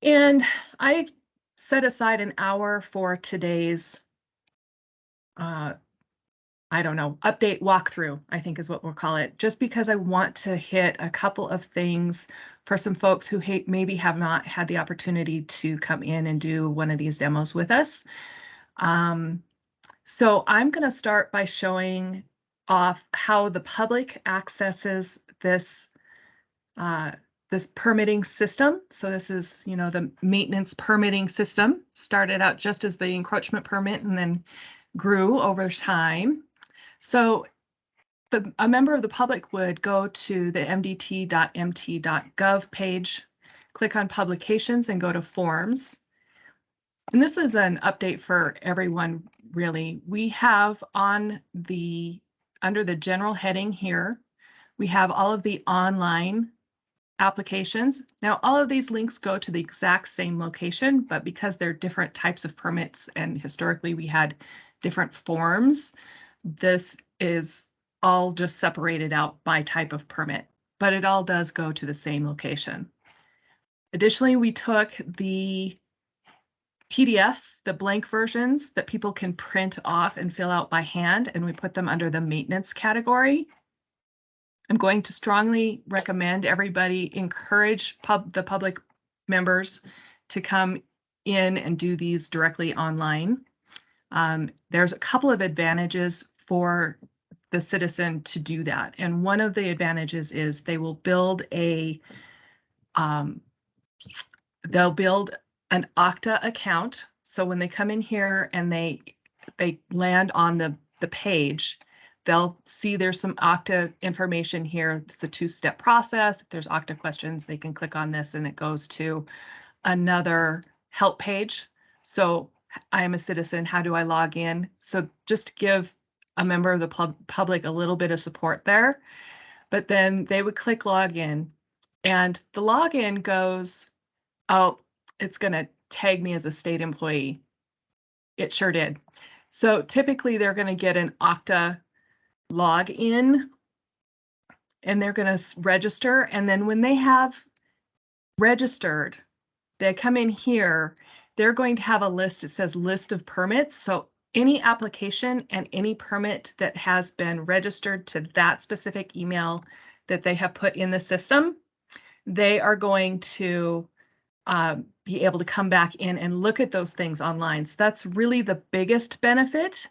And I set aside an hour for today's, uh, I don't know, update walkthrough, I think is what we'll call it, just because I want to hit a couple of things for some folks who maybe have not had the opportunity to come in and do one of these demos with us. Um, so I'm going to start by showing off how the public accesses uh, this permitting system. So this is, the maintenance permitting system. Started out just as the encroachment permit and then grew over time. So a member of the public would go to the mdt.mt.gov page, click on publications and go to forms. And this is an update for everyone, really. We have under the general heading here, we have all of the online applications. Now, all of these links go to the exact same location, but because they're different types of permits and historically we had different forms, this is all just separated out by type of permit, but it all does go to the same location. Additionally, we took the PDFs, the blank versions that people can print off and fill out by hand, and we put them under the maintenance category. I'm going to strongly recommend everybody encourage the public members to come in and do these directly online. There's a couple of advantages for the citizen to do that. And one of the advantages is they'll build an Okta account. So when they come in here and they land on the page, they'll see there's some Okta information here. It's a two-step process. If there's Okta questions, they can click on this and it goes to another help page. So I am a citizen, how do I log in? So just to give a member of the public a little bit of support there. But then they would click login and the login goes, oh, it's going to tag me as a state employee. It sure did. So typically they're going to get an Okta login and they're going to register. And then when they have registered, they come in here, they're going to have a list. It says list of permits. So any application and any permit that has been registered to that specific email that they have put in the system, they are going to be able to come back in and look at those things online. So that's really the biggest benefit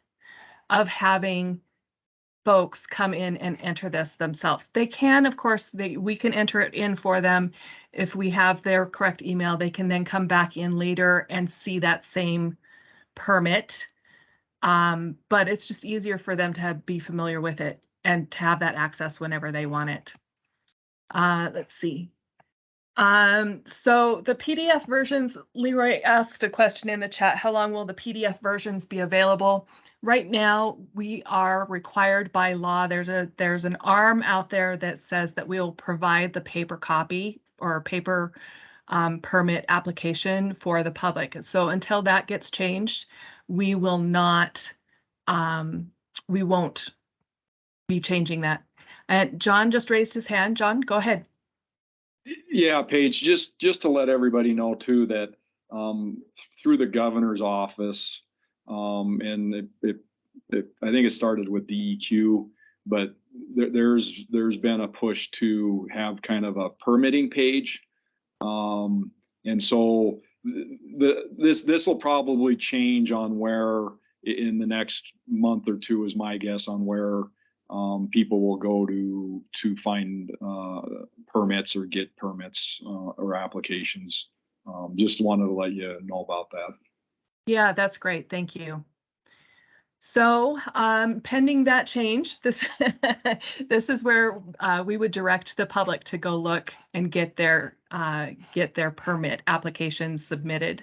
of having folks come in and enter this themselves. They can, of course, we can enter it in for them. If we have their correct email, they can then come back in later and see that same permit. But it's just easier for them to be familiar with it and to have that access whenever they want it. Let's see. So the PDF versions, Leroy asked a question in the chat, how long will the PDF versions be available? Right now, we are required by law. There's an arm out there that says that we'll provide the paper copy or paper permit application for the public. So until that gets changed, we will not, we won't be changing that. And John just raised his hand. John, go ahead. Yeah, Paige, just to let everybody know too that through the governor's office, and I think it started with DEQ, but there's been a push to have kind of a permitting page, and so this will probably change on where in the next month or two is my guess on where people will go to find permits or get permits or applications. Just wanted to let you know about that. Yeah, that's great. Thank you. So pending that change, this is where we would direct the public to go look and get their permit applications submitted.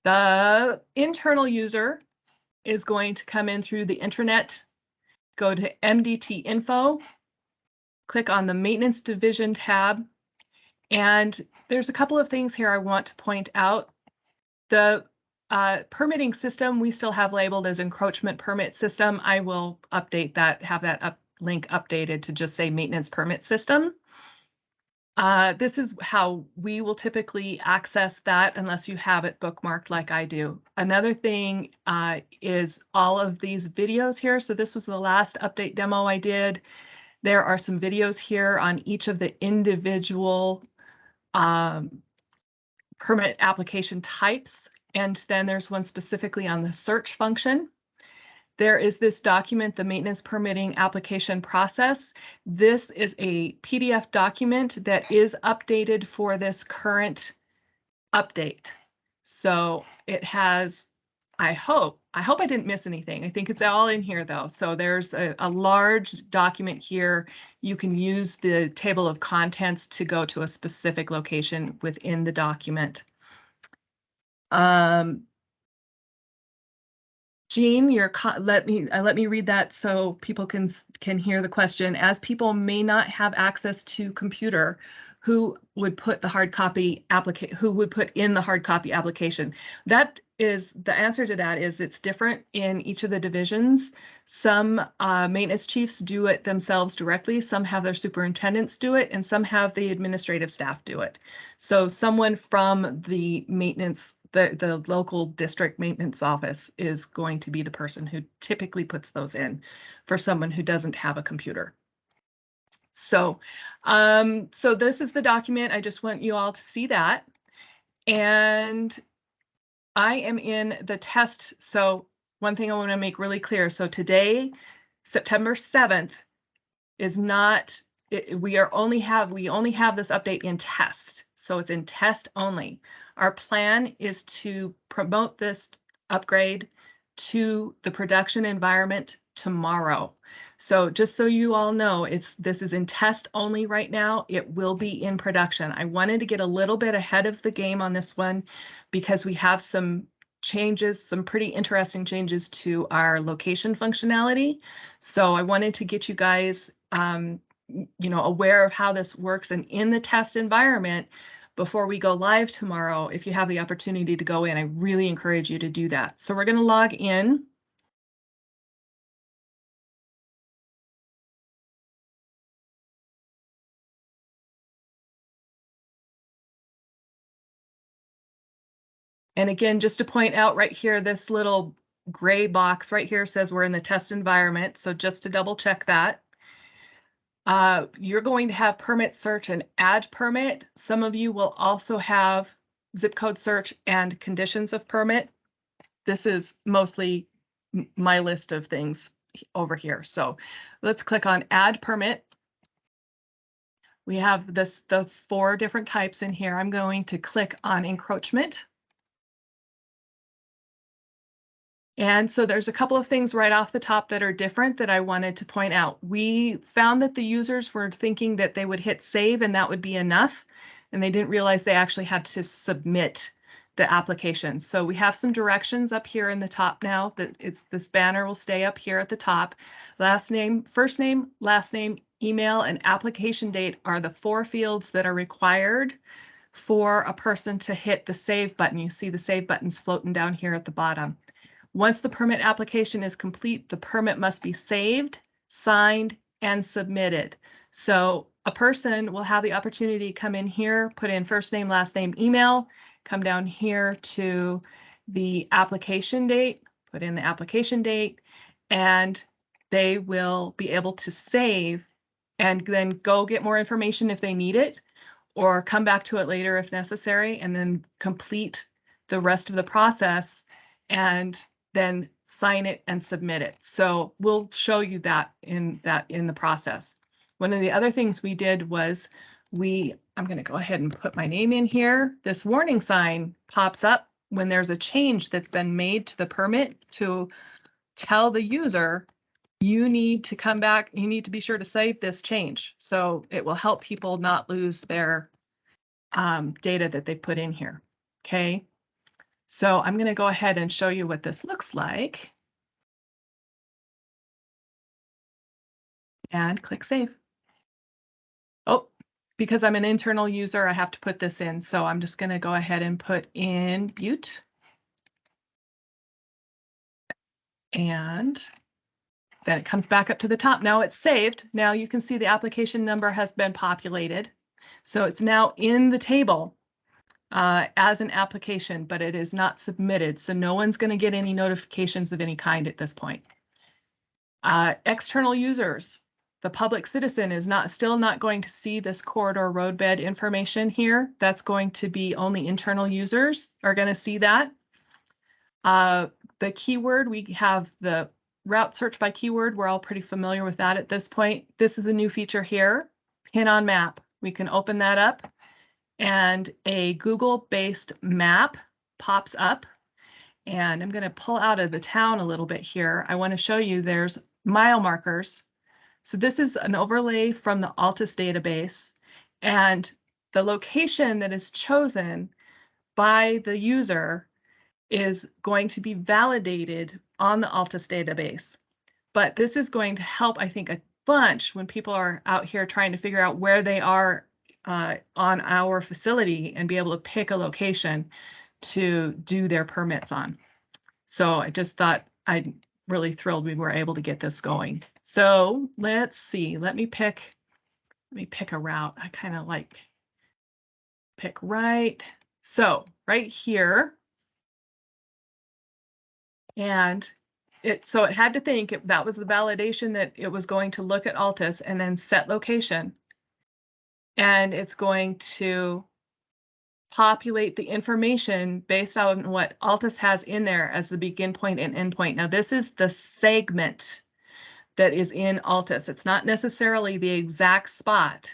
The internal user is going to come in through the intranet, go to MDT info, click on the maintenance division tab, and there's a couple of things here I want to point out. The permitting system we still have labeled as encroachment permit system. I will update that, have that link updated to just say maintenance permit system. This is how we will typically access that unless you have it bookmarked like I do. Another thing is all of these videos here. So this was the last update demo I did. There are some videos here on each of the individual permit application types. And then there's one specifically on the search function. There is this document, the maintenance permitting application process. This is a PDF document that is updated for this current update. So it has, I hope I didn't miss anything. I think it's all in here though. So there's a large document here. You can use the table of contents to go to a specific location within the document. Jean, let me read that so people can hear the question. As people may not have access to computer, who would put in the hard copy application? That is the answer to that is it's different in each of the divisions. Some maintenance chiefs do it themselves directly, some have their superintendents do it, and some have the administrative staff do it. So someone from the maintenance the local district maintenance office is going to be the person who typically puts those in for someone who doesn't have a computer. So, so this is the document. I just want you all to see that. And I am in the test. So one thing I want to make really clear. So today, September 7th is not, we only have this update in test. So it's in test only. Our plan is to promote this upgrade to the production environment tomorrow. So just so you all know, this is in test only right now. It will be in production. I wanted to get a little bit ahead of the game on this one because we have some changes, some pretty interesting changes to our location functionality. So I wanted to get you guys aware of how this works and in the test environment before we go live tomorrow. If you have the opportunity to go in, I really encourage you to do that. So we're going to log in. And again, just to point out right here, this little gray box right here says we're in the test environment. So just to double check that. You're going to have permit search and add permit. Some of you will also have zip code search and conditions of permit. This is mostly my list of things over here. So let's click on add permit. We have the 4 different types in here. I'm going to click on encroachment. And so there's a couple of things right off the top that are different that I wanted to point out. We found that the users were thinking that they would hit save and that would be enough. And they didn't realize they actually had to submit the application. So we have some directions up here in the top now that this banner will stay up here at the top. Last name, first name, last name, email, and application date are the 4 fields that are required for a person to hit the save button. You see the save buttons floating down here at the bottom. Once the permit application is complete, the permit must be saved, signed, and submitted. So a person will have the opportunity to come in here, put in first name, last name, email, come down here to the application date, put in the application date, and they will be able to save and then go get more information if they need it, or come back to it later if necessary, and then complete the rest of the process and then sign it and submit it. So we'll show you that in the process. One of the other things we did was I'm going to go ahead and put my name in here. This warning sign pops up when there's a change that's been made to the permit to tell the user you need to come back, you need to be sure to save this change. So it will help people not lose their data that they put in here. Okay. So I'm going to go ahead and show you what this looks like. And click save. Oh, because I'm an internal user, I have to put this in. So I'm just going to go ahead and put in Butte. And then it comes back up to the top. Now it's saved. Now you can see the application number has been populated. So it's now in the table as an application, but it is not submitted. So no one's going to get any notifications of any kind at this point. External users, the public citizen is still not going to see this corridor roadbed information here. That's going to be only internal users are going to see that. The keyword, we have the route search by keyword. We're all pretty familiar with that at this point. This is a new feature here, pin on map. We can open that up and a Google-based map pops up. And I'm going to pull out of the town a little bit here. I want to show you there's mile markers. So this is an overlay from the Altus database, and the location that is chosen by the user is going to be validated on the Altus database. But this is going to help, I think, a bunch when people are out here trying to figure out where they are on our facility and be able to pick a location to do their permits on. So I just thought I'm really thrilled we were able to get this going. So let's see, let me pick a route. I kind of like pick right. So right here. And it had to think that was the validation that it was going to look at Altus and then set location. And it's going to populate the information based on what Altus has in there as the begin point and end point. Now, this is the segment that is in Altus. It's not necessarily the exact spot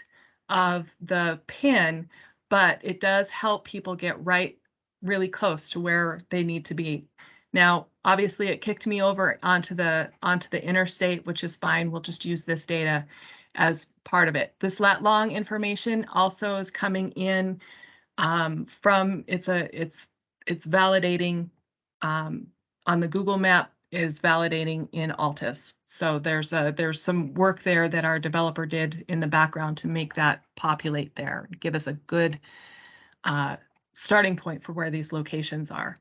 of the pin, but it does help people get really close to where they need to be. Now, obviously, it kicked me over onto the interstate, which is fine. We'll just use this data as part of it. This lat long information also is coming in from it's validating on the Google map is validating in Altus. So there's some work there that our developer did in the background to make that populate there, give us a good starting point for where these locations are.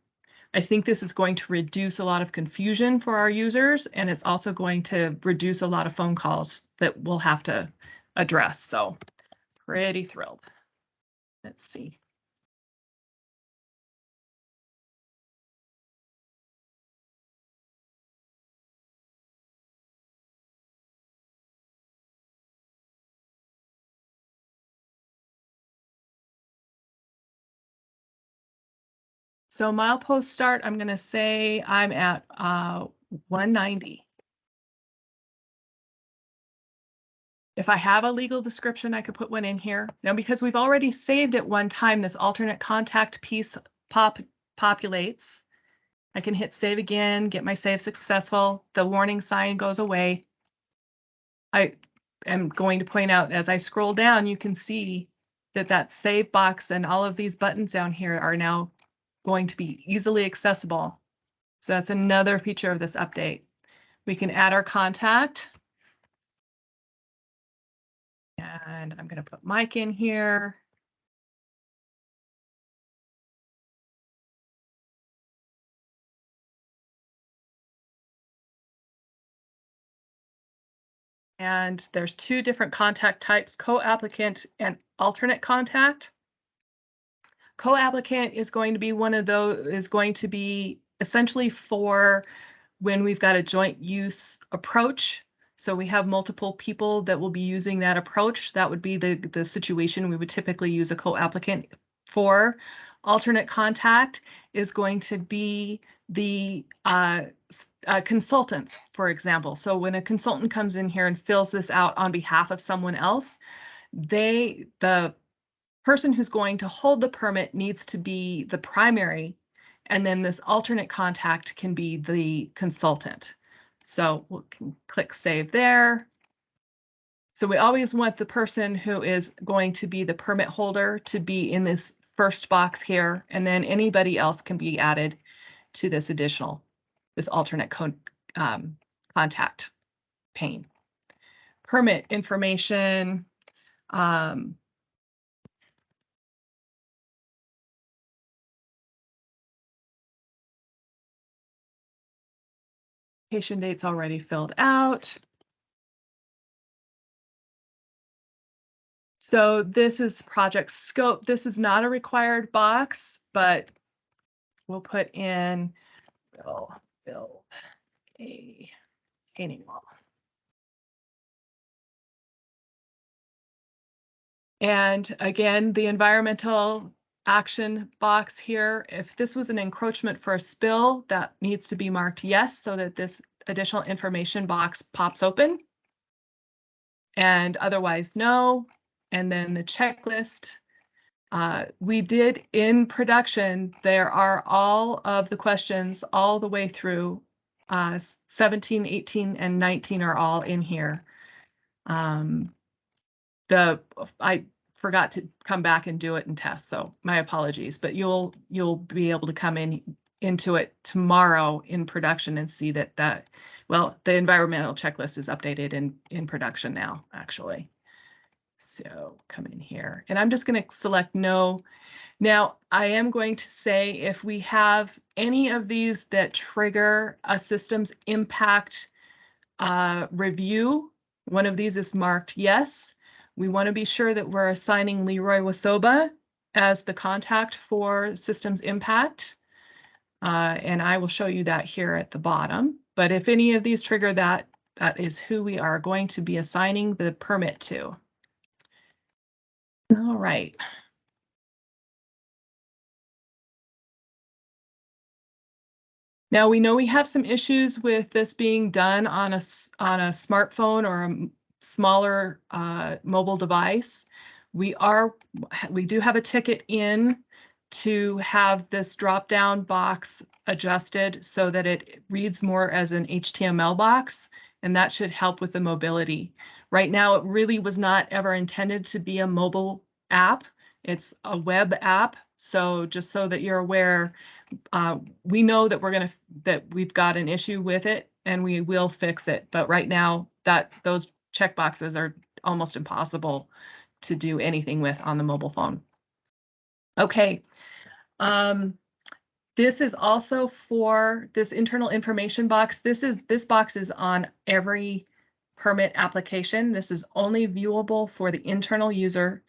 I think this is going to reduce a lot of confusion for our users, and it's also going to reduce a lot of phone calls that we'll have to address. So pretty thrilled. Let's see. So milepost start, I'm going to say I'm at 190. If I have a legal description, I could put one in here. Now, because we've already saved it one time, this alternate contact piece populates. I can hit save again, get my save successful. The warning sign goes away. I am going to point out as I scroll down, you can see that save box and all of these buttons down here are now going to be easily accessible. So that's another feature of this update. We can add our contact. And I'm going to put Mike in here. And there's two different contact types, co-applicant and alternate contact. Co-applicant is going to be one of those, is going to be essentially for when we've got a joint use approach. So we have multiple people that will be using that approach. That would be the situation we would typically use a co-applicant for. Alternate contact is going to be the consultants, for example. So when a consultant comes in here and fills this out on behalf of someone else, the person who's going to hold the permit needs to be the primary, and then this alternate contact can be the consultant. So we'll click save there. So we always want the person who is going to be the permit holder to be in this first box here, and then anybody else can be added to this alternate contact pane. Permit information. Patient date's already filled out. So this is project scope. This is not a required box, but we'll put in build a retaining wall. And again, the environmental action box here, if this was an encroachment for a spill, that needs to be marked yes, so that this additional information box pops open. And otherwise no. And then the checklist. We did in production, there are all of the questions all the way through 17, 18, and 19 are all in here. I forgot to come back and do it and test, so my apologies, but you'll be able to come into it tomorrow in production and see that well, the environmental checklist is updated in production now, actually. So come in here, and I'm just going to select no. Now, I am going to say if we have any of these that trigger a systems impact review, one of these is marked yes. We want to be sure that we're assigning Leroy Wasoba as the contact for systems impact. And I will show you that here at the bottom. But if any of these trigger that, that is who we are going to be assigning the permit to. All right. Now we know we have some issues with this being done on a smartphone or a smaller mobile device. We do have a ticket in to have this drop-down box adjusted so that it reads more as an HTML box, and that should help with the mobility. Right now, it really was not ever intended to be a mobile app. It's a web app. So just so that you're aware, we know that we've got an issue with it and we will fix it. But right now those checkboxes are almost impossible to do anything with on the mobile phone. Okay. This is also for this internal information box. This box is on every permit application. This is only viewable for the internal user.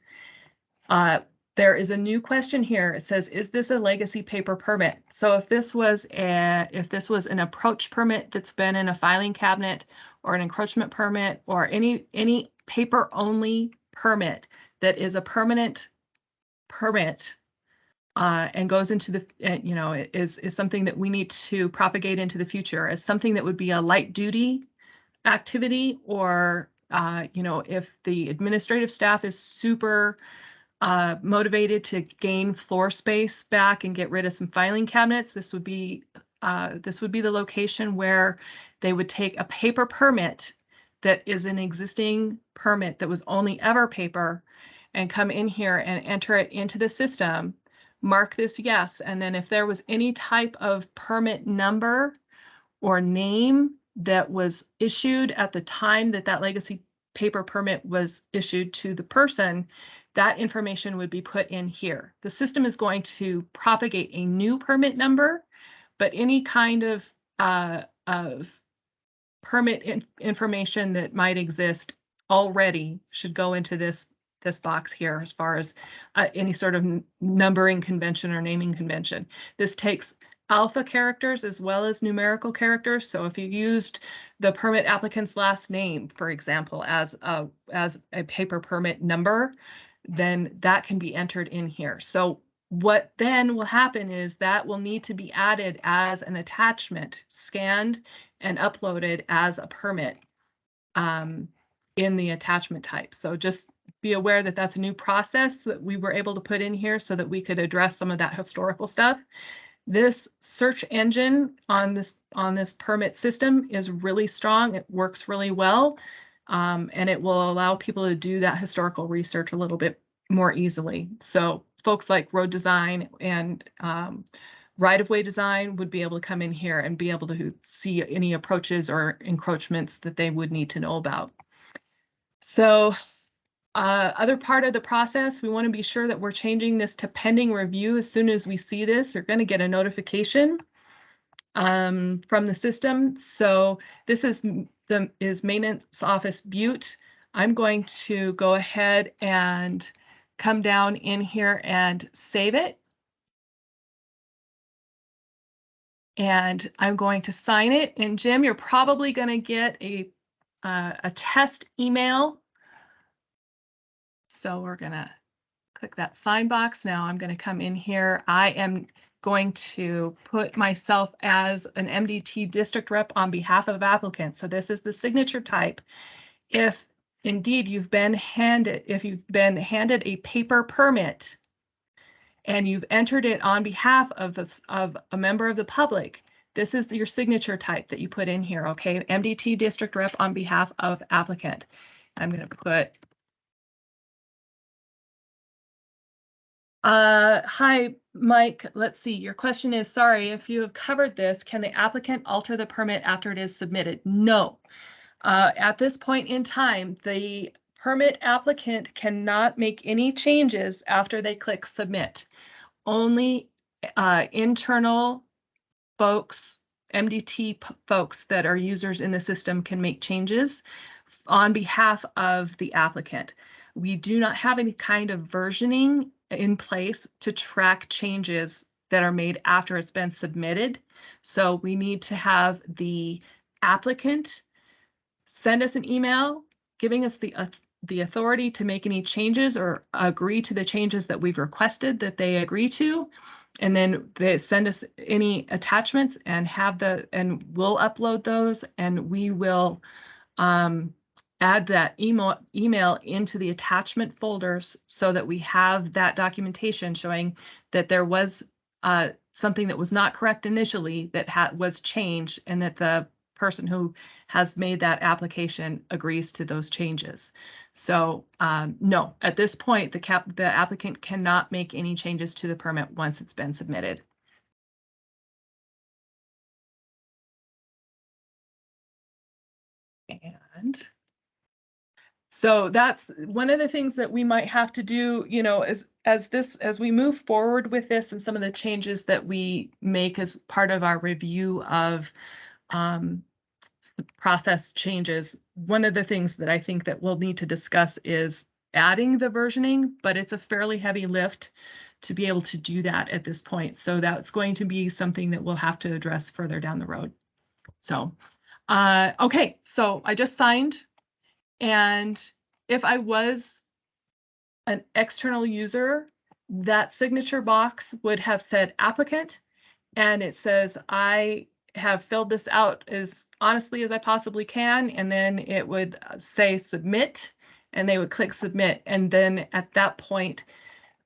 There is a new question here. It says, is this a legacy paper permit? So if this was an approach permit that's been in a filing cabinet, or an encroachment permit, or any paper only permit that is a permanent permit and goes into the, is something that we need to propagate into the future as something that would be a light duty activity, or if the administrative staff is super motivated to gain floor space back and get rid of some filing cabinets, this would be the location where they would take a paper permit that is an existing permit that was only ever paper and come in here and enter it into the system, mark this yes, and then if there was any type of permit number or name that was issued at the time that legacy paper permit was issued to the person, that information would be put in here. The system is going to propagate a new permit number, but any kind of permit information that might exist already should go into this box here as far as any sort of numbering convention or naming convention. This takes alpha characters as well as numerical characters. So if you used the permit applicant's last name, for example, as a paper permit number, then that can be entered in here. So what then will happen is that will need to be added as an attachment, scanned and uploaded as a permit in the attachment type. So just be aware that that's a new process that we were able to put in here so that we could address some of that historical stuff. This search engine on this permit system is really strong. It works really well, and it will allow people to do that historical research a little bit more easily. So folks like road design and right-of-way design would be able to come in here and be able to see any approaches or encroachments that they would need to know about. So other part of the process, we want to be sure that we're changing this to pending review. As soon as we see this, you're going to get a notification from the system. So this is maintenance office Butte. I'm going to go ahead and come down in here and save it. And I'm going to sign it. And Jim, you're probably going to get a test email. So we're going to click that sign box. Now I'm going to come in here. I am going to put myself as an MDT district rep on behalf of applicants. So this is the signature type. If indeed you've been handed, a paper permit and you've entered it on behalf of a member of the public, this is your signature type that you put in here, okay? MDT district rep on behalf of applicant. I'm going to put hi, Mike. Let's see. Your question is, sorry, if you have covered this, can the applicant alter the permit after it is submitted? No. At this point in time, the permit applicant cannot make any changes after they click submit. Only internal folks, MDT folks that are users in the system can make changes on behalf of the applicant. We do not have any kind of versioning in place to track changes that are made after it's been submitted. So we need to have the applicant send us an email giving us the authority to make any changes or agree to the changes that we've requested that they agree to. And then they send us any attachments and and we'll upload those, and we will add that email into the attachment folders so that we have that documentation showing that there was something that was not correct initially that was changed, and that the person who has made that application agrees to those changes. So no, at this point, the applicant cannot make any changes to the permit once it's been submitted. And so that's one of the things that we might have to do, you know, as we move forward with this and some of the changes that we make as part of our review of process changes. One of the things that I think that we'll need to discuss is adding the versioning, but it's a fairly heavy lift to be able to do that at this point. So that's going to be something that we'll have to address further down the road. So, okay, so I just signed, and if I was an external user, that signature box would have said applicant, and it says I have filled this out as honestly as I possibly can, and then it would say submit, and they would click submit. And then at that point,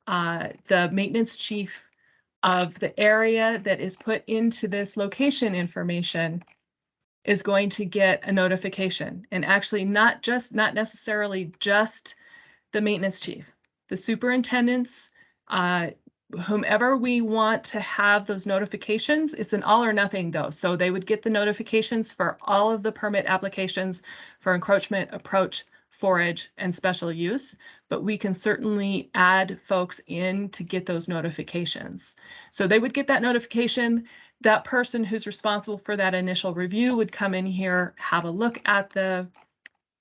the maintenance chief of the area that is put into this location information is going to get a notification. And actually not necessarily just the maintenance chief, the superintendents, whomever we want to have those notifications. It's an all or nothing though. So they would get the notifications for all of the permit applications for encroachment, approach, forage, and special use, but we can certainly add folks in to get those notifications. So they would get that notification. That person who's responsible for that initial review would come in here, have a look at the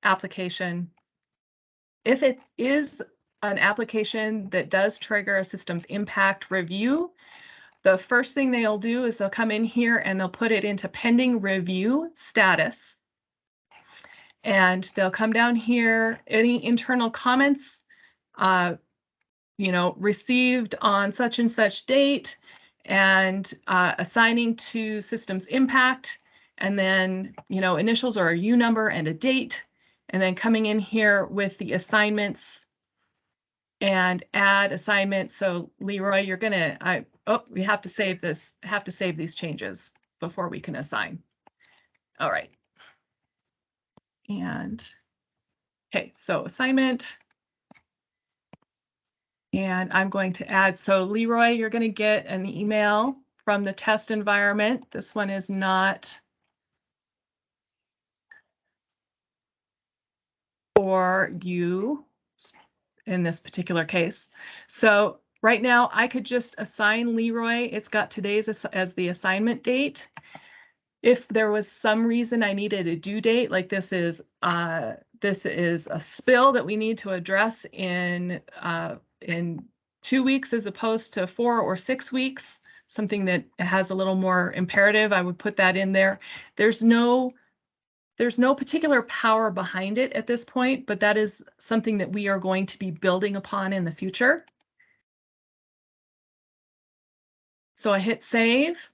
application. If it is an application that does trigger a systems impact review, the first thing they'll do is they'll come in here and they'll put it into pending review status. And they'll come down here, any internal comments, you know, received on such and such date, and assigning to systems impact, and then, you know, initials or a U number and a date, and then coming in here with the assignments and add assignments. So Leroy, you're gonna, we have to save this, save these changes before we can assign. All right. And okay, so assignment. And I'm going to add, so Leroy, you're going to get an email from the test environment. This one is not for you in this particular case. So right now I could just assign Leroy. It's got today's as the assignment date. If there was some reason I needed a due date, like this is this is a spill that we need to address in 2 weeks as opposed to 4 or 6 weeks, something that has a little more imperative, I would put that in there. There's no particular power behind it at this point, but that is something that we are going to be building upon in the future. So I hit save.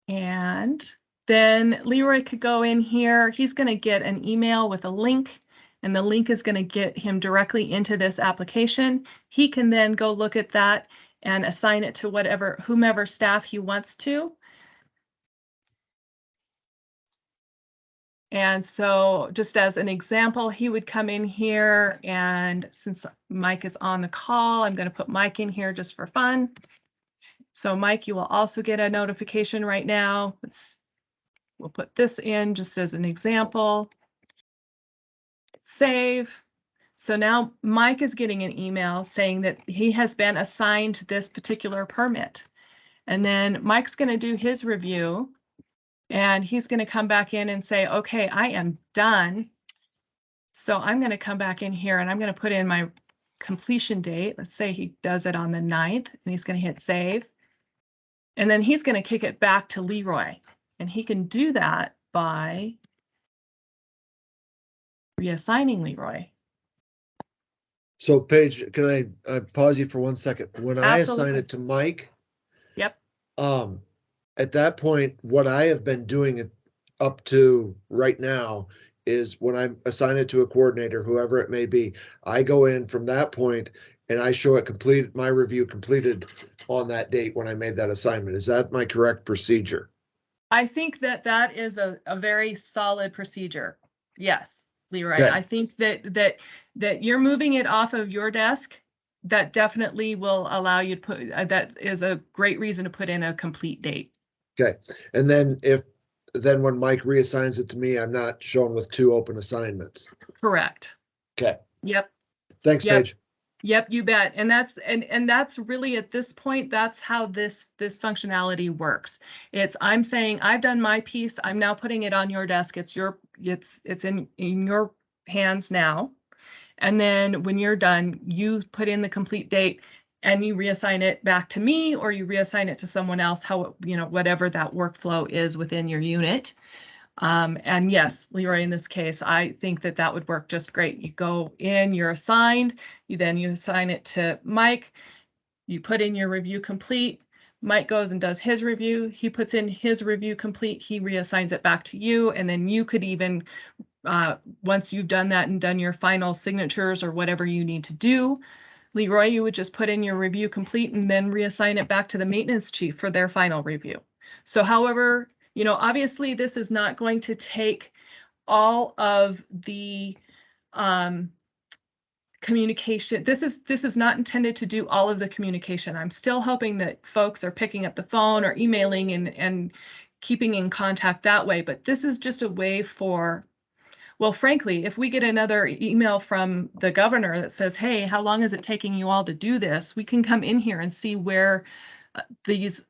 And then Leroy could go in here. He's going to get an email with a link, and the link is going to get him directly into this application. He can then go look at that and assign it to whomever staff he wants to. And so just as an example, he would come in here, and since Mike is on the call, I'm going to put Mike in here just for fun. So Mike, you will also get a notification right now. We'll put this in just as an example. Save. So now Mike is getting an email saying that he has been assigned this particular permit. And then Mike's going to do his review, and he's going to come back in and say, okay, I am done. So I'm going to come back in here and I'm going to put in my completion date. Let's say he does it on the 9th, and he's going to hit save. And then he's going to kick it back to Leroy. And he can do that by reassigning Leroy. So Paige, can I pause you for 1 second? When I assign it to Mike, yep. At that point, what I have been doing up to right now is when I assign it to a coordinator, whoever it may be, I go in from that point and I show it completed, my review completed on that date when I made that assignment. Is that my correct procedure? I think that that is a very solid procedure. Yes, Leroy. Okay. I think that you're moving it off of your desk. That definitely will allow you to put, that is a great reason to put in a complete date. Okay. And then when Mike reassigns it to me, I'm not shown with 2 open assignments. Correct. Okay. Yep. Thanks, Yep. Paige. Yep, you bet. And that's really at this point, that's how this functionality works. I'm saying I've done my piece. I'm now putting it on your desk. It's in your hands now. And then when you're done, you put in the complete date and you reassign it back to me, or you reassign it to someone else, whatever that workflow is within your unit. And yes, Leroy, in this case, I think that would work just great. You go in, you're assigned, you assign it to Mike, you put in your review complete, Mike goes and does his review, he puts in his review complete, he reassigns it back to you, and then you could even, once you've done that and done your final signatures or whatever you need to do, Leroy, you would just put in your review complete and then reassign it back to the maintenance chief for their final review. So however, obviously this is not going to take all of the communication. This is not intended to do all of the communication. I'm still hoping that folks are picking up the phone or emailing and keeping in contact that way. But this is just a way for, well, frankly, if we get another email from the governor that says, hey, how long is it taking you all to do this? We can come in here and see where these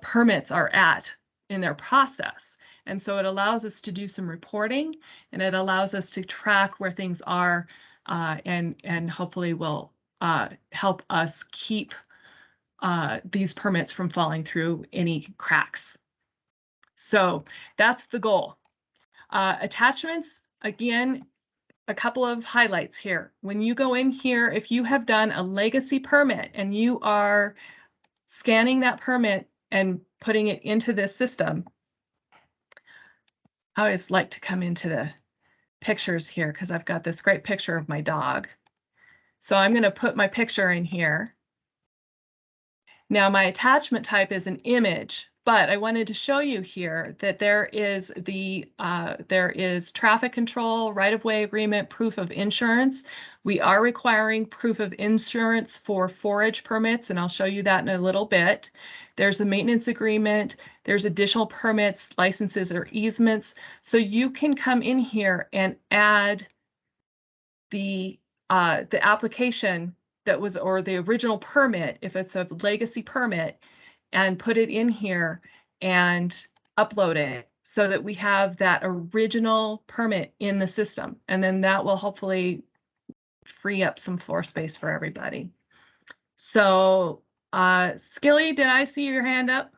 permits are at in their process. And so it allows us to do some reporting, and it allows us to track where things are, and hopefully will help us keep these permits from falling through any cracks. So that's the goal. Attachments, again, a couple of highlights here. When you go in here, if you have done a legacy permit and you are scanning that permit and putting it into this system, I always like to come into the pictures here because I've got this great picture of my dog. So I'm going to put my picture in here. Now my attachment type is an image, but I wanted to show you here that there is traffic control, right-of-way agreement, proof of insurance. We are requiring proof of insurance for forage permits, and I'll show you that in a little bit. There's a maintenance agreement. There's additional permits, licenses, or easements. So you can come in here and add the application that was, or the original permit, if it's a legacy permit, and put it in here and upload it. so that we have that original permit in the system. And then that will hopefully free up some floor space for everybody. So, Skilly, did I see your hand up?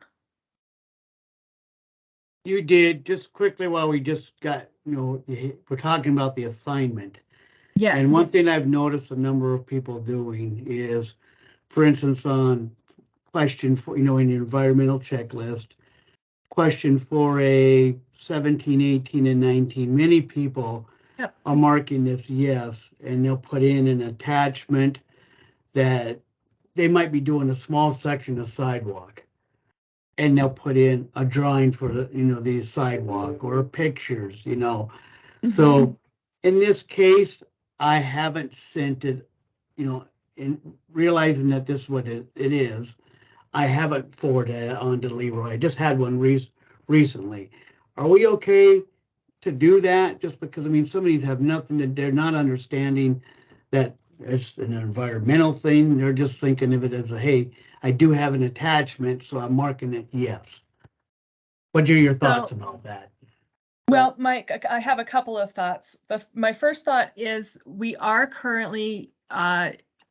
You did. Just quickly, while we just got, we're talking about the assignment. Yes. And one thing I've noticed a number of people doing is, for instance, on question for, in the environmental checklist, question for a 17, 18, and 19, many people Yep. are marking this yes, and they'll put in an attachment that they might be doing a small section of sidewalk, and they'll put in a drawing for the sidewalk or pictures, Mm-hmm. So in this case, I haven't sent it, in realizing that this is what it is. I haven't forwarded it on to Leroy. I just had one recently. Are we okay to do that? Just because, some of these have nothing to, they're not understanding that it's an environmental thing. They're just thinking of it as hey, I do have an attachment, so I'm marking it yes. What are your thoughts about that? Well, Mike, I have a couple of thoughts. My first thought is we are currently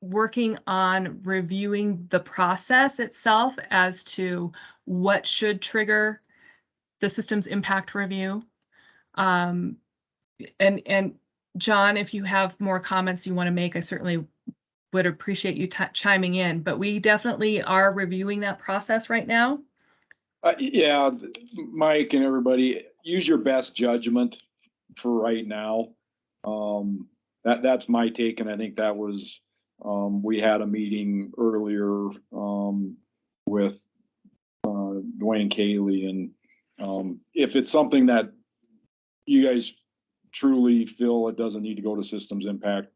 working on reviewing the process itself as to what should trigger the systems impact review. And John, if you have more comments you want to make, I certainly would appreciate you chiming in, but we definitely are reviewing that process right now. Yeah, Mike and everybody, use your best judgment for right now. That's my take, and I think that was we had a meeting earlier with Dwayne Cayley, and if it's something that you guys truly feel it doesn't need to go to systems impact,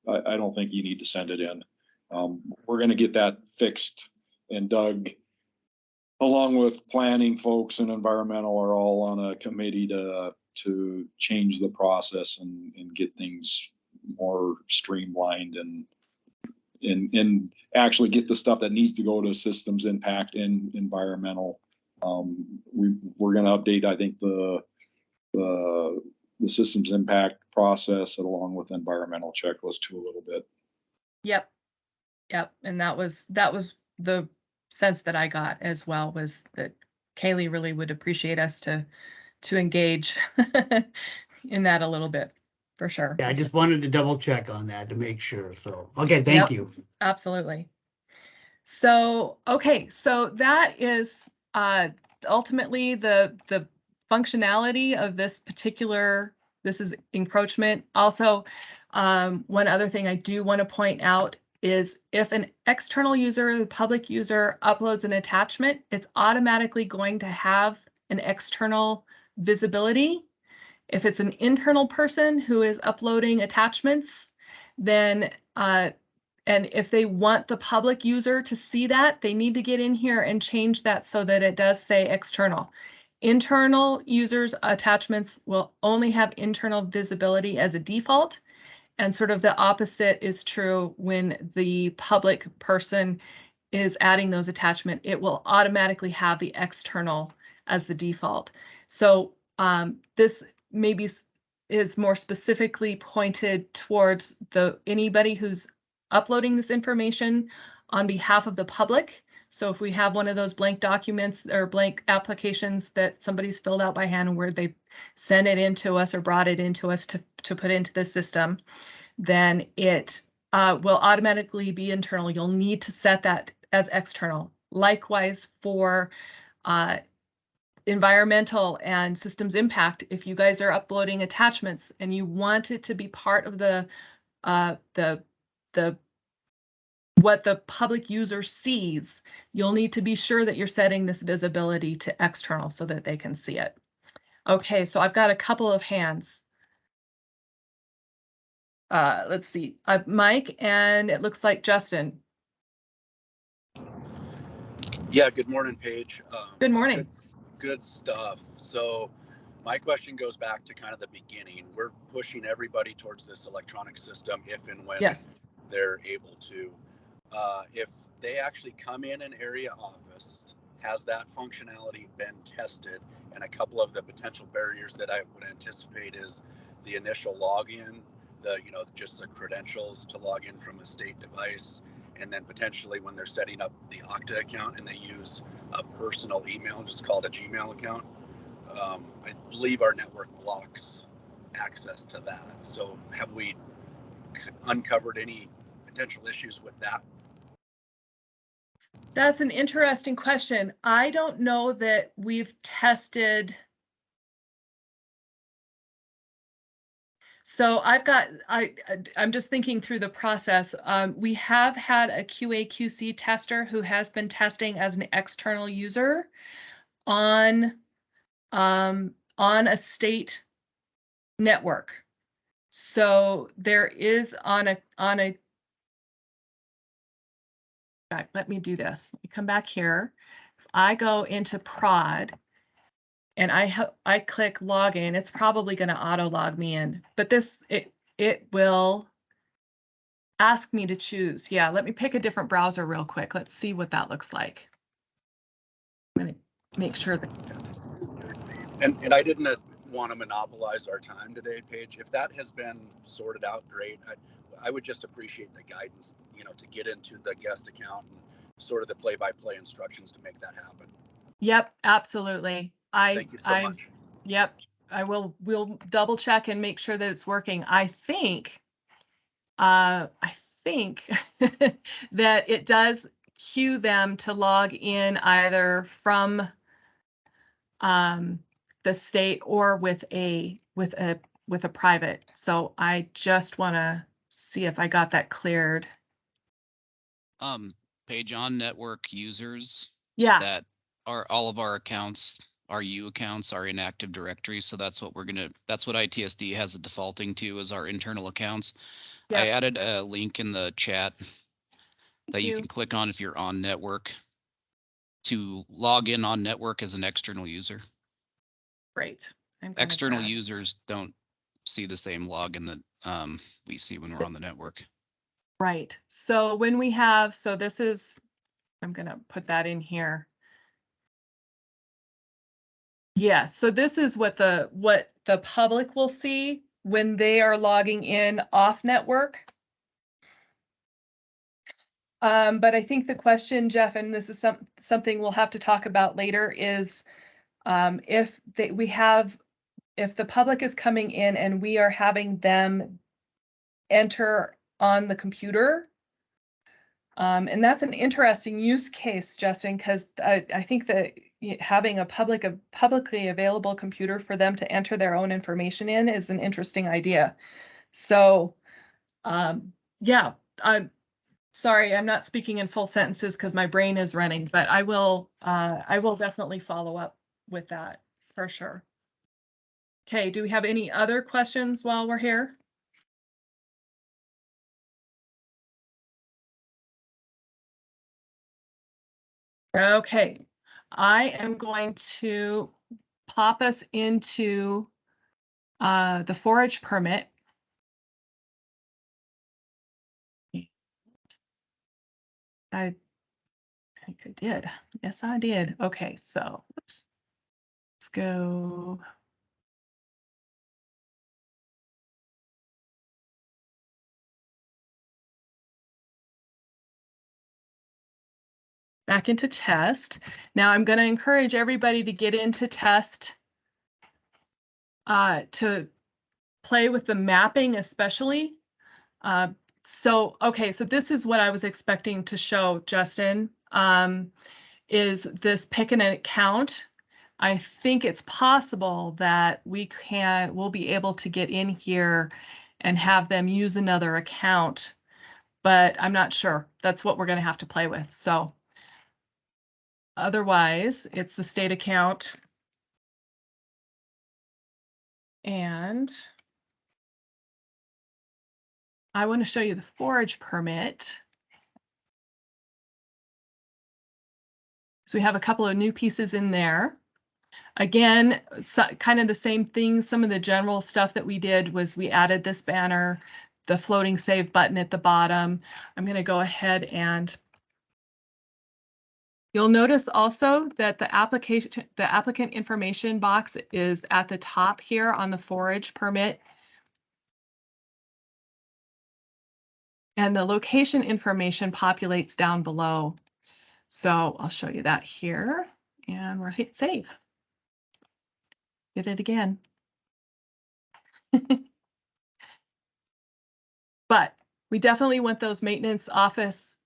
I don't think you need to send it in. We're going to get that fixed, and Doug, along with planning folks and environmental, are all on a committee to change the process and get things more streamlined and actually get the stuff that needs to go to systems impact and environmental. We're going to update, I think, the systems impact process along with environmental checklist too a little bit. Yep. And that was the sense that I got as well, was that Kaylee really would appreciate us to engage in that a little bit, for sure. Yeah, I just wanted to double check on that to make sure. So, okay, thank you. Absolutely. So, okay, so that is ultimately the functionality of this is encroachment. Also, one other thing I do want to point out is if an external user, the public user, uploads an attachment, it's automatically going to have an external visibility. If it's an internal person who is uploading attachments, then and if they want the public user to see that, they need to get in here and change that so that it does say external. Internal users' attachments will only have internal visibility as a default. And sort of the opposite is true when the public person is adding those attachments. It will automatically have the external as the default. So this maybe is more specifically pointed towards anybody who's uploading this information on behalf of the public. So if we have one of those blank documents or blank applications that somebody's filled out by hand where they send it into us or brought it into us to put into the system, then it will automatically be internal. You'll need to set that as external. Likewise for environmental and systems impact, if you guys are uploading attachments and you want it to be part of the what the public user sees, you'll need to be sure that you're setting this visibility to external so that they can see it. Okay, so I've got a couple of hands. Let's see, Mike, and it looks like Justin. Yeah, good morning, Paige. Good morning. Good stuff. So my question goes back to kind of the beginning. We're pushing everybody towards this electronic system if and when they're able to. If they actually come in an area office Has that functionality been tested? And a couple of the potential barriers that I would anticipate is the initial login, just the credentials to log in from a state device, and then potentially when they're setting up the Okta account and they use a personal email, just called a Gmail account. I believe our network blocks access to that. So have we uncovered any potential issues with that? That's an interesting question. I don't know that we've tested. So I'm just thinking through the process. We have had a QA/QC tester who has been testing as an external user on a state network. So there is let me do this. Let me come back here. If I go into prod and I click login, it's probably going to auto log me in, but it will ask me to choose. Yeah, let me pick a different browser real quick. Let's see what that looks like. I'm going to make sure that. And I didn't want to monopolize our time today, Paige. If that has been sorted out, great. I would just appreciate the guidance, to get into the guest account and sort of the play-by-play instructions to make that happen. Yep, absolutely. Thank you so much. Yep, we'll double check and make sure that it's working. I think that it does cue them to log in either from the state or with a private. So I just want to see if I got that cleared. Page on network users. Yeah. That are all of our accounts, our U accounts are in Active Directory. So that's what that's what ITSD has it defaulting to as our internal accounts. Yep. I added a link in the chat that you can click on if you're on network to log in on network as an external user. Great. External users don't see the same login that we see when we're on the network. Right. So when we have, this is, I'm going to put that in here. Yeah, so this is what the public will see when they are logging in off network. But I think the question, Jeff, and this is something we'll have to talk about later, is if the public is coming in and we are having them enter on the computer. And that's an interesting use case, Justin, because I think that having a publicly available computer for them to enter their own information in is an interesting idea. So, yeah, I'm sorry, I'm not speaking in full sentences because my brain is running, but I will definitely follow up with that for sure. Okay, do we have any other questions while we're here? Okay, I am going to pop us into the forage permit. I think I did. Yes, I did. Okay, so oops. Let's go. Back into test. Now I'm going to encourage everybody to get into test to play with the mapping especially. So this is what I was expecting to show, Justin, is this pick an account. I think it's possible that we'll be able to get in here and have them use another account, but I'm not sure. That's what we're going to have to play with. So otherwise, it's the state account. And I want to show you the forage permit. So we have a couple of new pieces in there. Again, kind of the same thing. Some of the general stuff that we did was we added this banner, the floating save button at the bottom. I'm going to go ahead and You'll notice also that the applicant information box is at the top here on the forage permit. And the location information populates down below. So I'll show you that here, and we'll hit save. Did it again. But we definitely want those maintenance office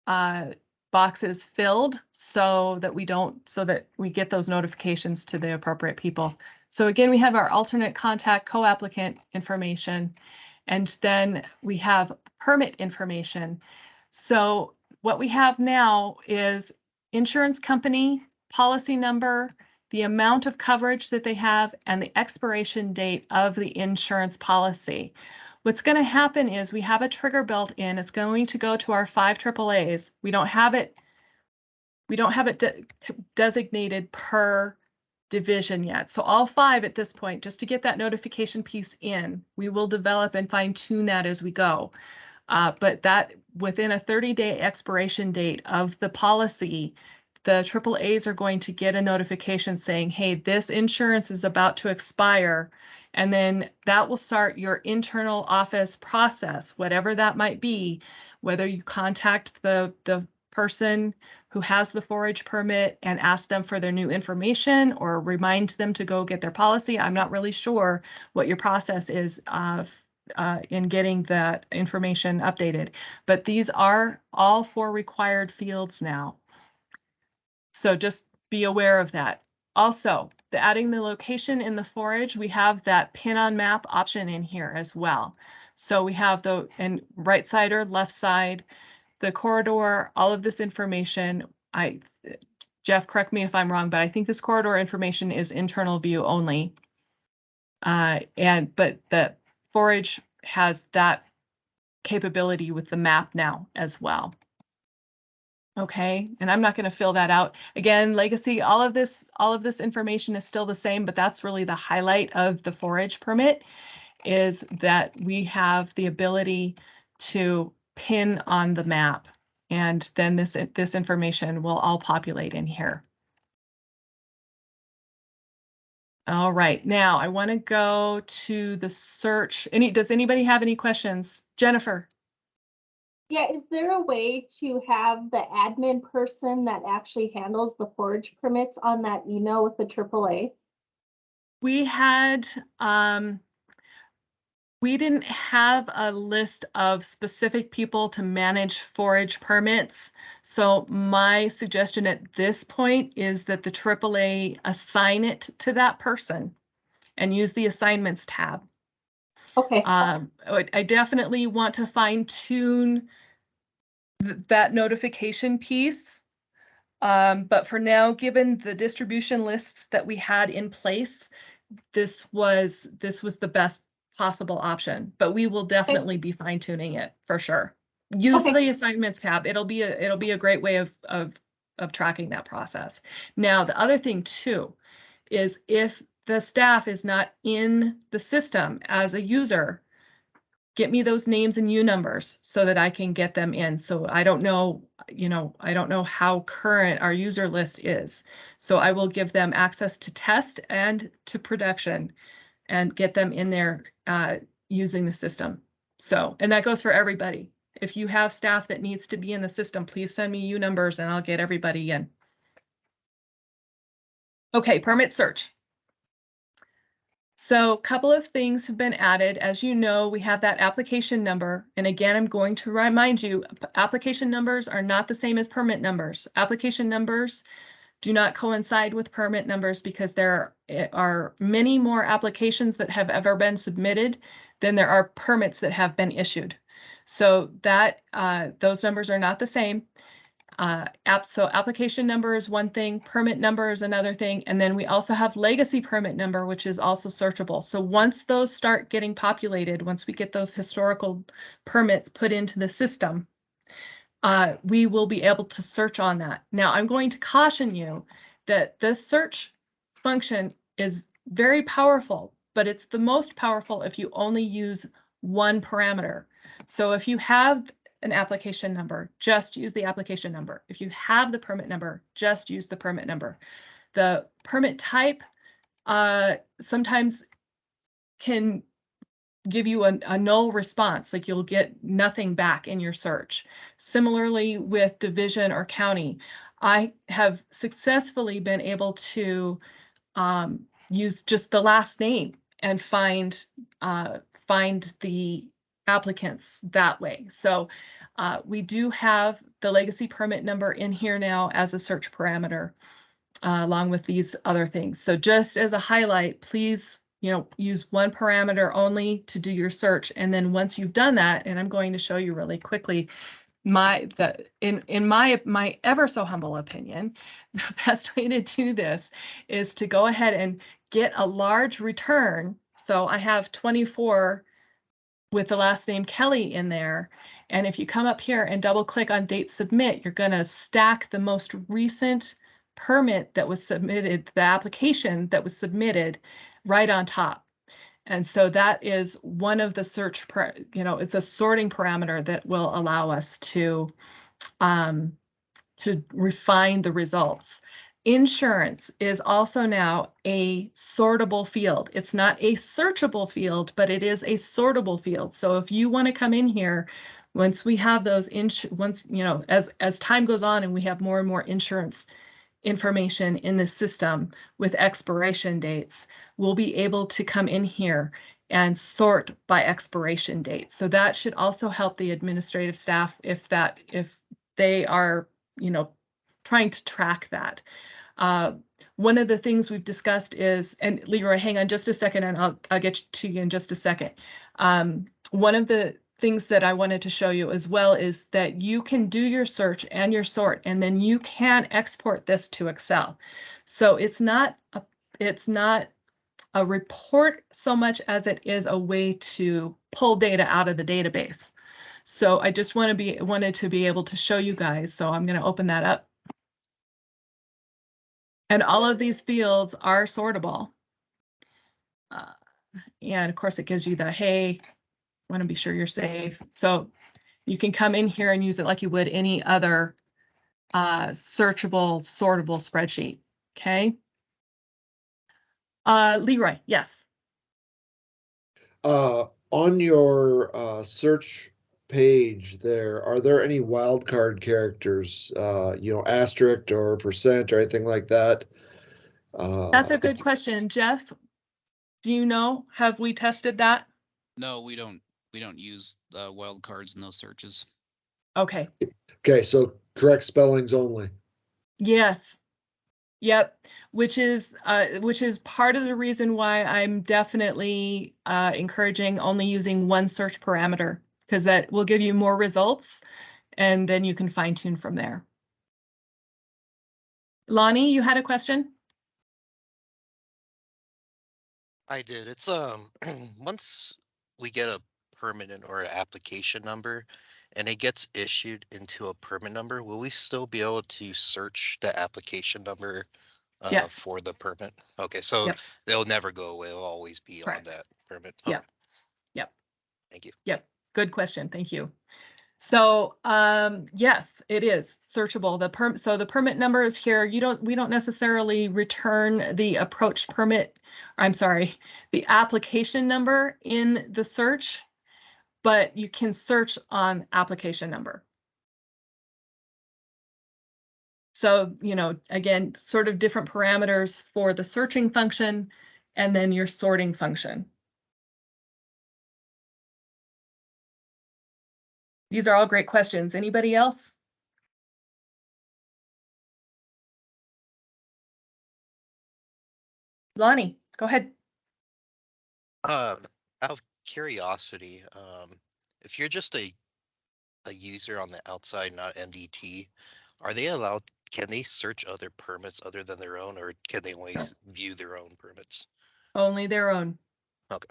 boxes filled so that we get those notifications to the appropriate people. So again, we have our alternate contact co-applicant information, and then we have permit information. So what we have now is insurance company, policy number, the amount of coverage that they have, and the expiration date of the insurance policy. What's going to happen is we have a trigger built in. It's going to go to our 5 AAAs. We don't have it designated per division yet. So all 5 at this point, just to get that notification piece in, we will develop and fine tune that as we go. But that within a 30-day expiration date of the policy, the AAAs are going to get a notification saying, hey, this insurance is about to expire. And then that will start your internal office process, whatever that might be, whether you contact the person who has the forage permit and ask them for their new information or remind them to go get their policy. I'm not really sure what your process is in getting that information updated, but these are all 4 required fields now. So just be aware of that. Also, adding the location in the forage, we have that pin on map option in here as well. So we have the right side or left side, the corridor, all of this information. Jeff, correct me if I'm wrong, but I think this corridor information is internal view only. But the forage has that capability with the map now as well. Okay, and I'm not going to fill that out. Again, legacy, all of this information is still the same, but that's really the highlight of the forage permit, is that we have the ability to pin on the map, and then this information will all populate in here. All right, now I want to go to the search. Does anybody have any questions? Jennifer? Yeah, is there a way to have the admin person that actually handles the forage permits on that email with the AAA? We had, we didn't have a list of specific people to manage forage permits. So my suggestion at this point is that the AAA assign it to that person and use the assignments tab. Okay. I definitely want to fine tune that notification piece. But for now, given the distribution lists that we had in place, this was the best possible option, but we will definitely be fine tuning it for sure. Use the assignments tab. It'll be a great way of tracking that process. Now, the other thing too, is if the staff is not in the system as a user, get me those names and U numbers so that I can get them in. So I don't know, I don't know how current our user list is. So I will give them access to test and to production and get them in there using the system. So, and that goes for everybody. If you have staff that needs to be in the system, please send me U numbers and I'll get everybody in. Okay, permit search. So a couple of things have been added. As you know, we have that application number. And again, I'm going to remind you, application numbers are not the same as permit numbers. Application numbers do not coincide with permit numbers because there are many more applications that have ever been submitted than there are permits that have been issued. So that those numbers are not the same. So application number is one thing, permit number is another thing, and then we also have legacy permit number, which is also searchable. So once those start getting populated, once we get those historical permits put into the system, we will be able to search on that. Now, I'm going to caution you that this search function is very powerful, but it's the most powerful if you only use one parameter. So if you have an application number, just use the application number. If you have the permit number, just use the permit number. The permit type sometimes can give you a null response, like you'll get nothing back in your search. Similarly with division or county, I have successfully been able to use just the last name and find the applicants that way. So we do have the legacy permit number in here now as a search parameter, along with these other things. So just as a highlight, please, use one parameter only to do your search. And then once you've done that, and I'm going to show you really quickly, in my ever so humble opinion, the best way to do this is to go ahead and get a large return. So I have 24 with the last name Kelly in there. And if you come up here and double click on date submit, you're going to stack the most recent permit that was submitted, the application that was submitted, right on top. And so that is one of the search, it's a sorting parameter that will allow us to refine the results. Insurance is also now a sortable field. It's not a searchable field, but it is a sortable field. So if you want to come in here, once we have those, as time goes on and we have more and more insurance information in the system with expiration dates, we'll be able to come in here and sort by expiration date. So that should also help the administrative staff if they are, trying to track that. One of the things we've discussed is, and Leroy, hang on just a second, and I'll get to you in just a second. One of the things that I wanted to show you as well is that you can do your search and your sort, and then you can export this to Excel. So it's not a report so much as it is a way to pull data out of the database. So I just wanted to be able to show you guys. So I'm going to open that up. And all of these fields are sortable. And of course it gives you the, hey, want to be sure you're safe. So you can come in here and use it like you would any other searchable, sortable spreadsheet. Okay. Leroy, yes. On your search page there, are there any wildcard characters, asterisk or percent or anything like that? That's a good question. Jeff, do you know, have we tested that? No, we don't use wildcards in those searches. Okay. Okay, so correct spellings only. Yes. Yep. Which is part of the reason why I'm definitely encouraging only using one search parameter, because that will give you more results and then you can fine tune from there. Lonnie, you had a question? I did. It's once we get a permit or an application number and it gets issued into a permit number, will we still be able to search the application number Yes. for the permit? Okay, so Yep. they'll never go away. It'll always be Correct. on that permit. Yep. Okay. Yep. Thank you. Yep. Good question. Thank you. So yes, it is searchable. So the permit number is here. We don't necessarily return the approach permit. I'm sorry, the application number in the search, but you can search on application number. So, again, sort of different parameters for the searching function and then your sorting function. These are all great questions. Anybody else? Lonnie, go ahead. Out of curiosity, if you're just a user on the outside, not MDT, are they allowed? Can they search other permits other than their own, or can they only view their own permits? Only their own. Okay.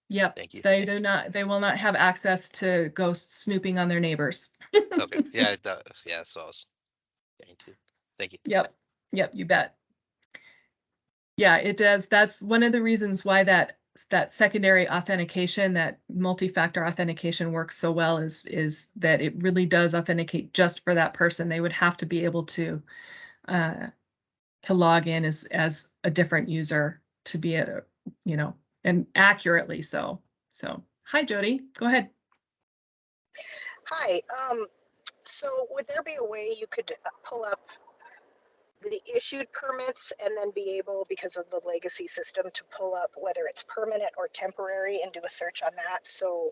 Yep. Thank you. They will not have access to go snooping on their neighbors. Okay. Yeah. Yeah. So I was getting to. Thank you. Yep. You bet. Yeah, it does. That's one of the reasons why that that secondary authentication, that multi-factor authentication works so well is that it really does authenticate just for that person. They would have to be able to log in as a different user to be a, you know, and accurately so. So, hi Jody, go ahead. Hi. So would there be a way you could pull up the issued permits and then be able, because of the legacy system, to pull up whether it's permanent or temporary and do a search on that so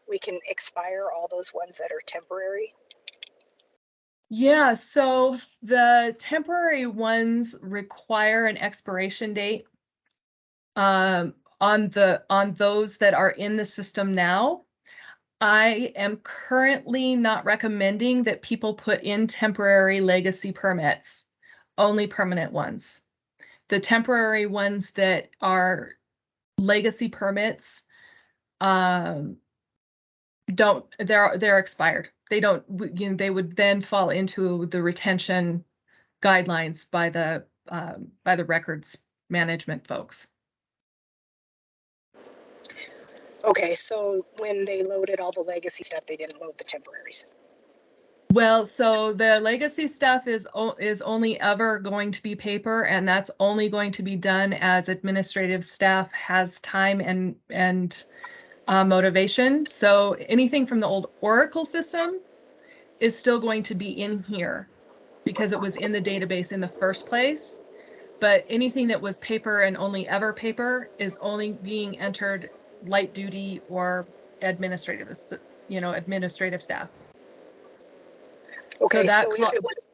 we can expire all those ones that are temporary? Yeah, so the temporary ones require an expiration date on those that are in the system now. I am currently not recommending that people put in temporary legacy permits, only permanent ones. The temporary ones that are legacy permits they're expired. They don't, you know, they would then fall into the retention guidelines by the records management folks. Okay, so when they loaded all the legacy stuff, they didn't load the temporaries. Well, so the legacy stuff is only ever going to be paper, and that's only going to be done as administrative staff has time and motivation. So anything from the old Oracle system is still going to be in here because it was in the database in the first place. But anything that was paper and only ever paper is only being entered light duty or administrative, you know, administrative staff. Okay, so if it was,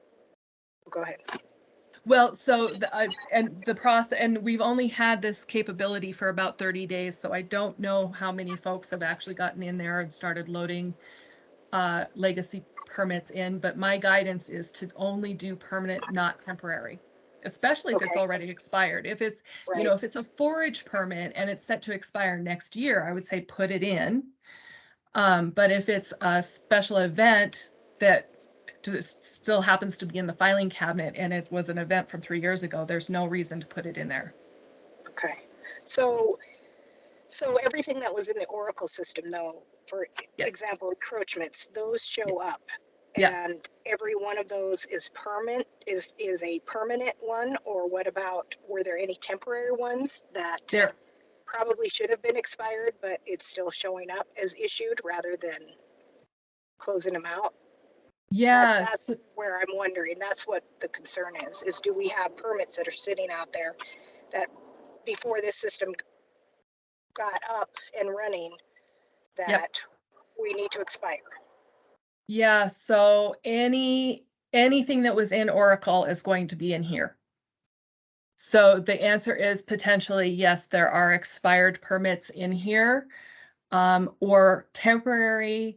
go ahead. Well, so the process, and we've only had this capability for about 30 days, so I don't know how many folks have actually gotten in there and started loading legacy permits in, but my guidance is to only do permanent, not temporary, especially if it's already expired. If it's, you know, if it's a forage permit and it's set to expire next year, I would say put it in. But if it's a special event that still happens to be in the filing cabinet and it was an event from 3 years ago, there's no reason to put it in there. Okay, so everything that was in the Oracle system, though, for example, encroachments, those show up. Yes. And every one of those is permanent, is a permanent one, or what about, were there any temporary ones that probably should have been expired, but it's still showing up as issued rather than closing them out? Yes. That's where I'm wondering, that's what the concern is do we have permits that are sitting out there that before this system got up and running that we need to expire? Yeah, so anything that was in Oracle is going to be in here. So the answer is potentially yes, there are expired permits in here, or temporary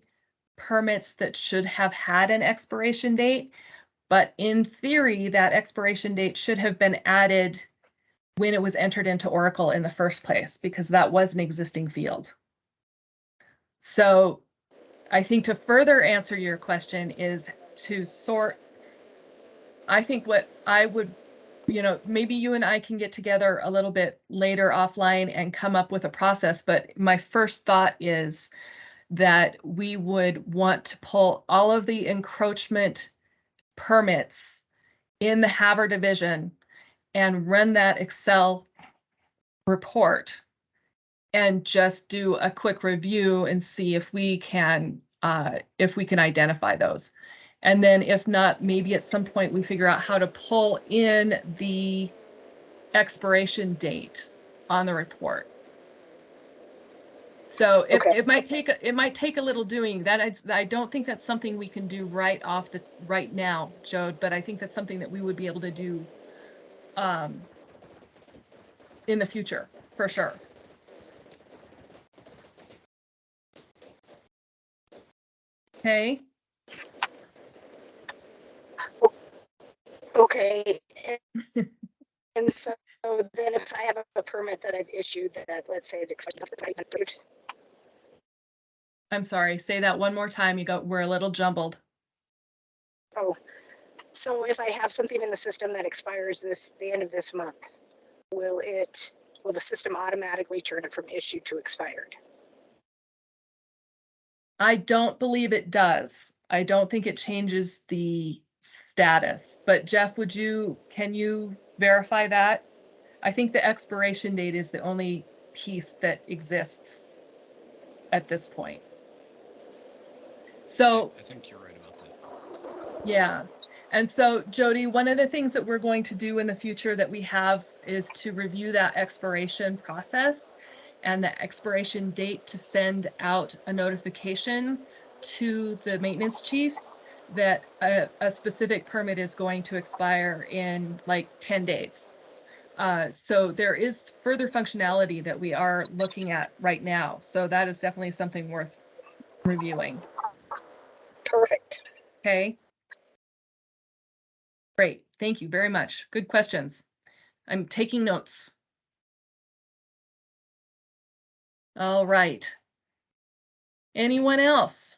permits that should have had an expiration date. But in theory, that expiration date should have been added when it was entered into Oracle in the first place, because that was an existing field. So I think to further answer your question is to sort. I think what I would, you know, maybe you and I can get together a little bit later offline and come up with a process. But my first thought is that we would want to pull all of the encroachment permits in the Havre division and run that Excel report and just do a quick review and see if we can identify those. And then if not, maybe at some point we figure out how to pull in the expiration date on the report. So it might take a little doing. I don't think that's something we can do right now, Jode, but I think that's something that we would be able to do in the future for sure. Okay. Okay. And so then if I have a permit that I've issued that, let's say it expires, I'm sorry, say that one more time. We're a little jumbled. Oh, so if I have something in the system that expires the end of this month, will it will the system automatically turn it from issued to expired? I don't believe it does. I don't think it changes the status, but Jeff, can you verify that? I think the expiration date is the only piece that exists at this point. So I think you're right about that. yeah. And so Jody, one of the things that we're going to do in the future that we have is to review that expiration process and the expiration date to send out a notification to the maintenance chiefs that a specific permit is going to expire in like 10 days. So there is further functionality that we are looking at right now. So that is definitely something worth reviewing. Perfect. Okay. Great. Thank you very much. Good questions. I'm taking notes. All right. Anyone else?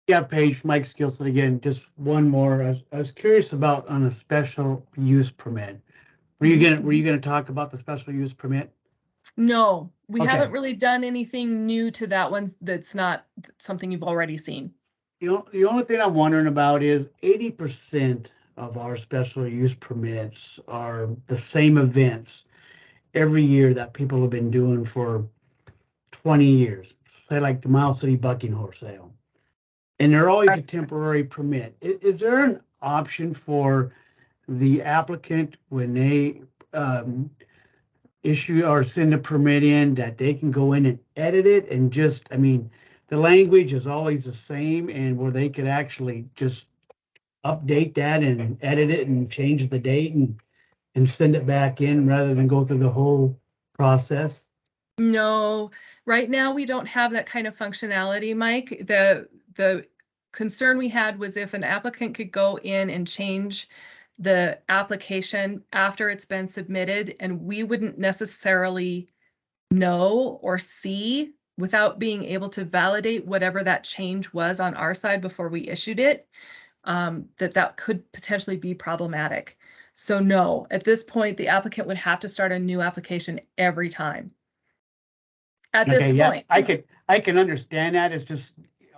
Yeah, Paige, Mike Skilson again, just one more. I was curious about on a special use permit. Were you gonna talk about the special use permit? No, we Okay. haven't really done anything new to that one that's not something you've already seen. The only thing I'm wondering about is 80% of our special use permits are the same events every year that people have been doing for 20 years. Say like the Miles City Bucking Horse Sale. And they're always a temporary permit. Is there an option for the applicant when they issue or send a permit in that they can go in and edit it and just, I mean, the language is always the same and where they could actually just update that and edit it and change the date and send it back in rather than go through the whole process? No, right now we don't have that kind of functionality, Mike. The concern we had was if an applicant could go in and change the application after it's been submitted, and we wouldn't necessarily know or see without being able to validate whatever that change was on our side before we issued it, that could potentially be problematic. So no, at this point, the applicant would have to start a new application every time. At this Okay, yeah, point. I can understand that. It's just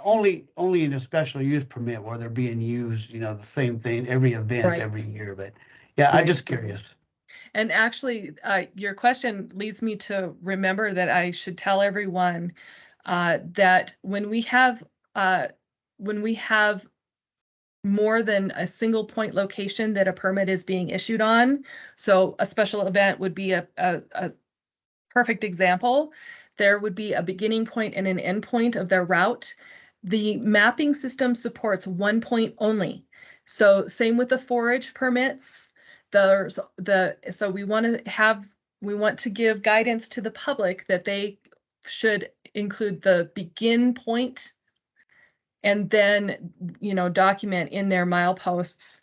only in a special use permit where they're being used, the same thing, every event, Right. every year. But yeah, I'm just curious. And actually, your question leads me to remember that I should tell everyone that when we have more than a single point location that a permit is being issued on, so a special event would be a perfect example. There would be a beginning point and an end point of their route. The mapping system supports one point only. So same with the forage permits. So we want to give guidance to the public that they should include the begin point and then, document in their mileposts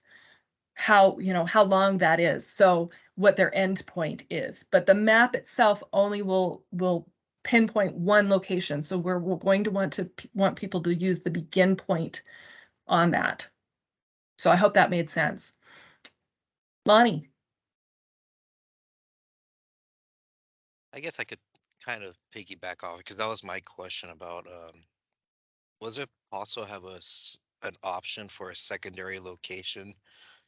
how long that is. So what their end point is, but the map itself only will pinpoint one location. So we're going to want people to use the begin point on that. So I hope that made sense. Lonnie. I guess I could kind of piggyback off because that was my question about was it also have an option for a secondary location?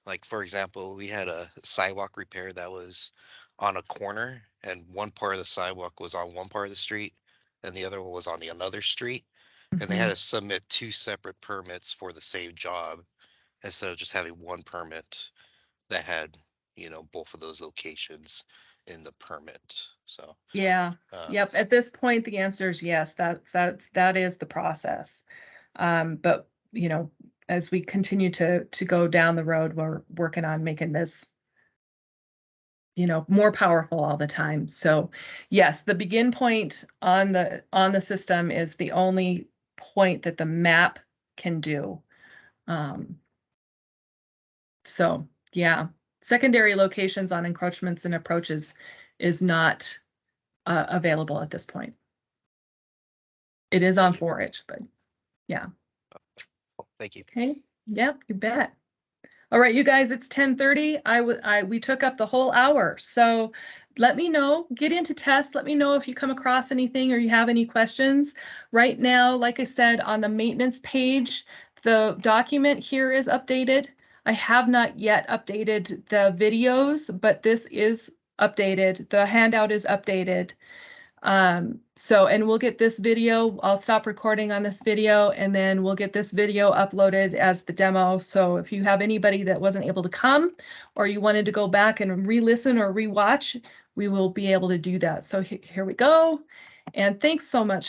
Like for example, we had a sidewalk repair that was on a corner and one part of the sidewalk was on one part of the street and the other one was on the another street. And they had to submit two separate permits for the same job instead of just having one permit that had, both of those locations in the permit. So Yeah. Yep. At this point, the answer is yes. That is the process. But as we continue to go down the road, we're working on making this more powerful all the time. So yes, the begin point on the system is the only point that the map can do. So yeah, secondary locations on encroachments and approaches is not available at this point. It is on forage, but yeah. thank you. Okay. Yep, you bet. All right, you guys, it's 10:30. We took up the whole hour. So let me know, get into test. Let me know if you come across anything or you have any questions. Right now, like I said, on the maintenance page, the document here is updated. I have not yet updated the videos, but this is updated. The handout is updated. And we'll get this video, I'll stop recording on this video, and then we'll get this video uploaded as the demo. So if you have anybody that wasn't able to come, or you wanted to go back and re-listen or re-watch, we will be able to do that. So here we go. And thanks so much.